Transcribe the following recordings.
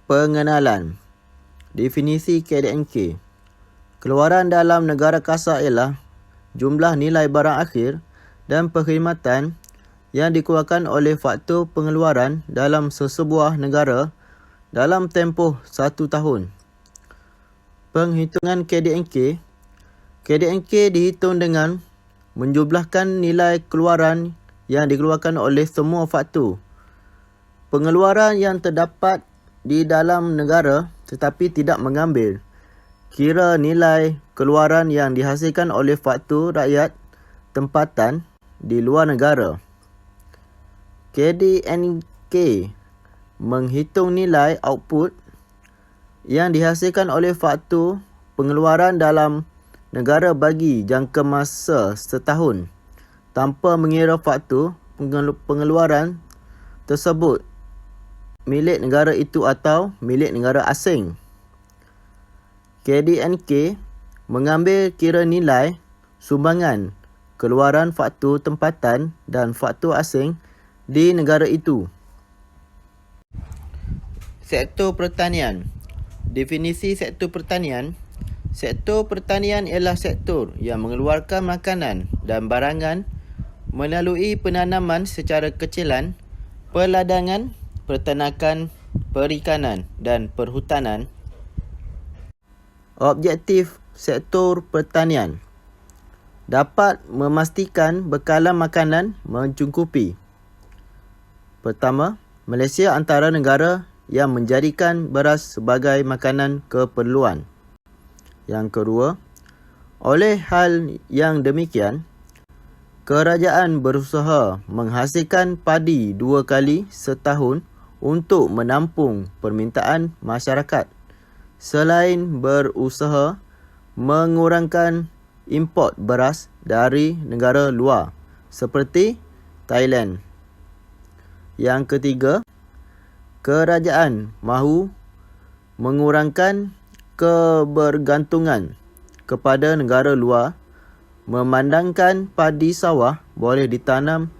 Pengenalan. Definisi KDNK. Keluaran dalam negara kasar ialah jumlah nilai barang akhir dan perkhidmatan yang dikeluarkan oleh faktor pengeluaran dalam sesebuah negara dalam tempoh 1 tahun. Penghitungan KDNK. KDNK dihitung dengan menjumlahkan nilai keluaran yang dikeluarkan oleh semua faktor pengeluaran yang terdapat di dalam negara tetapi tidak mengambil kira nilai keluaran yang dihasilkan oleh faktor rakyat tempatan di luar negara. KDNK menghitung nilai output yang dihasilkan oleh faktor pengeluaran dalam negara bagi jangka masa setahun tanpa mengira faktor pengeluaran tersebut milik negara itu atau milik negara asing. KDNK mengambil kira nilai sumbangan keluaran faktor tempatan dan faktor asing di negara itu. Sektor pertanian. Definisi sektor pertanian. Sektor pertanian ialah sektor yang mengeluarkan makanan dan barangan melalui penanaman secara kecilan, peladangan, peternakan, perikanan dan perhutanan. Objektif sektor pertanian dapat memastikan bekalan makanan mencukupi. Pertama, Malaysia antara negara yang menjadikan beras sebagai makanan keperluan. Yang kedua, oleh hal yang demikian, kerajaan berusaha menghasilkan padi 2 kali setahun untuk menampung permintaan masyarakat selain berusaha mengurangkan import beras dari negara luar seperti Thailand. Yang ketiga, kerajaan mahu mengurangkan kebergantungan kepada negara luar memandangkan padi sawah boleh ditanam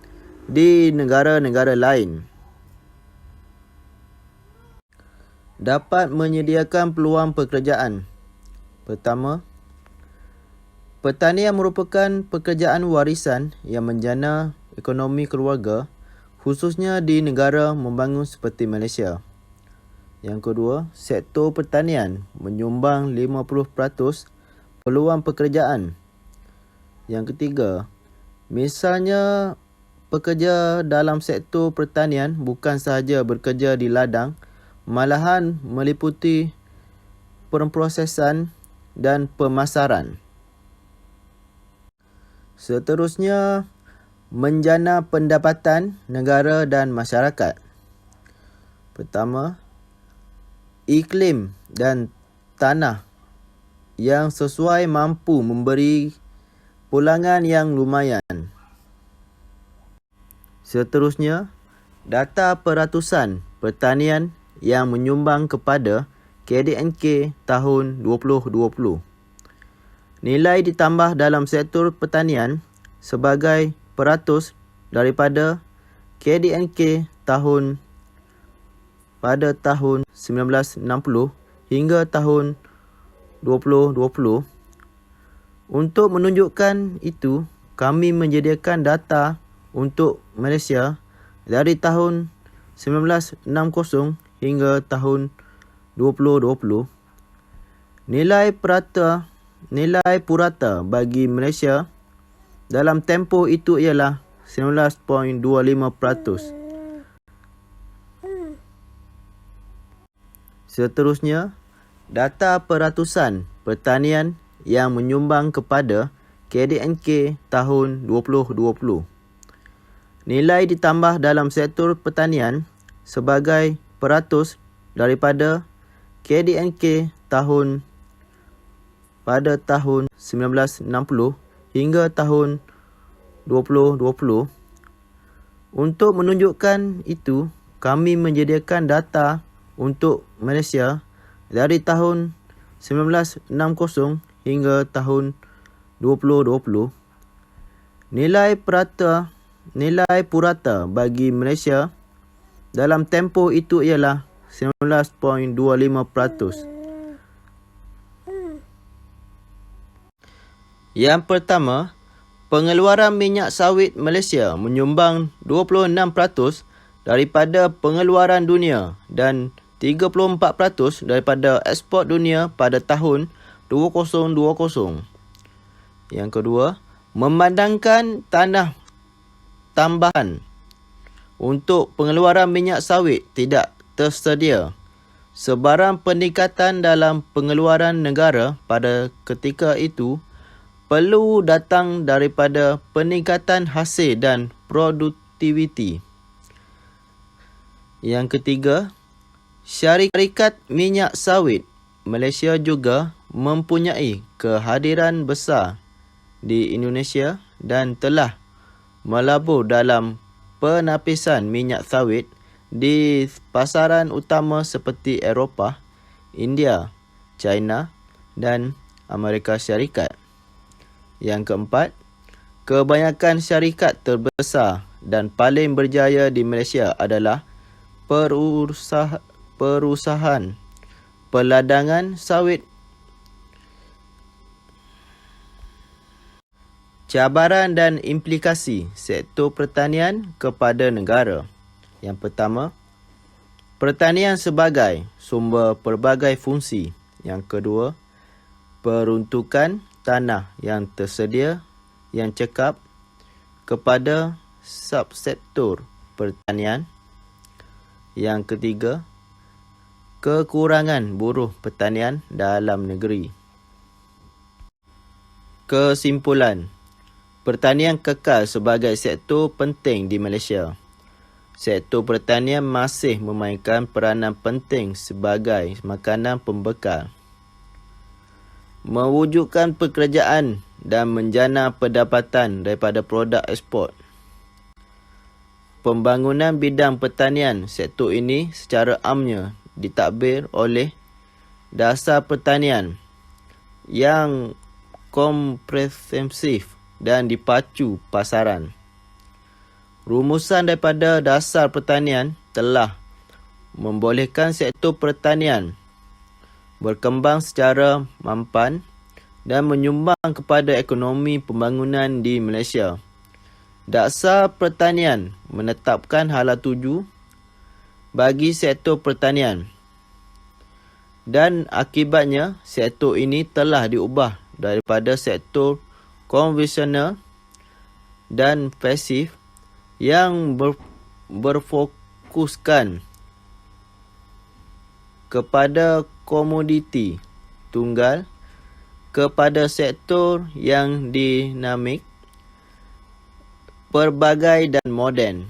di negara-negara lain. Dapat menyediakan peluang pekerjaan. Pertama, pertanian merupakan pekerjaan warisan yang menjana ekonomi keluarga, khususnya di negara membangun seperti Malaysia. Yang kedua, sektor pertanian menyumbang 50% peluang pekerjaan. Yang ketiga, misalnya pekerja dalam sektor pertanian bukan sahaja bekerja di ladang, malahan meliputi pemprosesan dan pemasaran. Seterusnya, menjana pendapatan negara dan masyarakat. Pertama, iklim dan tanah yang sesuai mampu memberi pulangan yang lumayan. Seterusnya, data peratusan pertanian yang menyumbang kepada KDNK tahun 2020. Nilai ditambah dalam sektor pertanian sebagai peratus daripada KDNK pada tahun 1960 hingga tahun 2020. Untuk menunjukkan itu, kami menyediakan data untuk Malaysia dari tahun 1960 hingga tahun 2020. Nilai purata bagi Malaysia dalam tempoh itu ialah 19.25%. Seterusnya, data peratusan pertanian yang menyumbang kepada KDNK tahun 2020. Nilai ditambah dalam sektor pertanian sebagai peratus daripada KDNK pada tahun 1960 hingga tahun 2020. Untuk menunjukkan itu, kami menyediakan data untuk Malaysia dari tahun 1960 hingga tahun 2020. Nilai purata bagi Malaysia dalam tempoh itu ialah 19.25%. Yang pertama, pengeluaran minyak sawit Malaysia menyumbang 26% daripada pengeluaran dunia dan 34% daripada ekspor dunia pada tahun 2020. Yang kedua, memandangkan tanah tambahan untuk pengeluaran minyak sawit tidak tersedia. Sebarang peningkatan dalam pengeluaran negara pada ketika itu perlu datang daripada peningkatan hasil dan produktiviti. Yang ketiga, syarikat minyak sawit Malaysia juga mempunyai kehadiran besar di Indonesia dan telah melabur dalam penapisan minyak sawit di pasaran utama seperti Eropah, India, China dan Amerika Syarikat. Yang keempat, kebanyakan syarikat terbesar dan paling berjaya di Malaysia adalah perusahaan peladangan sawit. Cabaran dan implikasi sektor pertanian kepada negara. Yang pertama, pertanian sebagai sumber pelbagai fungsi. Yang kedua, peruntukan tanah yang tersedia yang cekap kepada subsektor pertanian. Yang ketiga, kekurangan buruh pertanian dalam negeri. Kesimpulan, pertanian kekal sebagai sektor penting di Malaysia. Sektor pertanian masih memainkan peranan penting sebagai makanan pembekal, mewujudkan pekerjaan dan menjana pendapatan daripada produk ekspor. Pembangunan bidang pertanian sektor ini secara amnya ditadbir oleh dasar pertanian yang komprehensif dan dipacu pasaran. Rumusan daripada dasar pertanian telah membolehkan sektor pertanian berkembang secara mampan dan menyumbang kepada ekonomi pembangunan di Malaysia. Dasar pertanian menetapkan hala tuju bagi sektor pertanian dan akibatnya sektor ini telah diubah daripada sektor konvensional dan pasif yang berfokuskan kepada komoditi tunggal kepada sektor yang dinamik, pelbagai dan moden.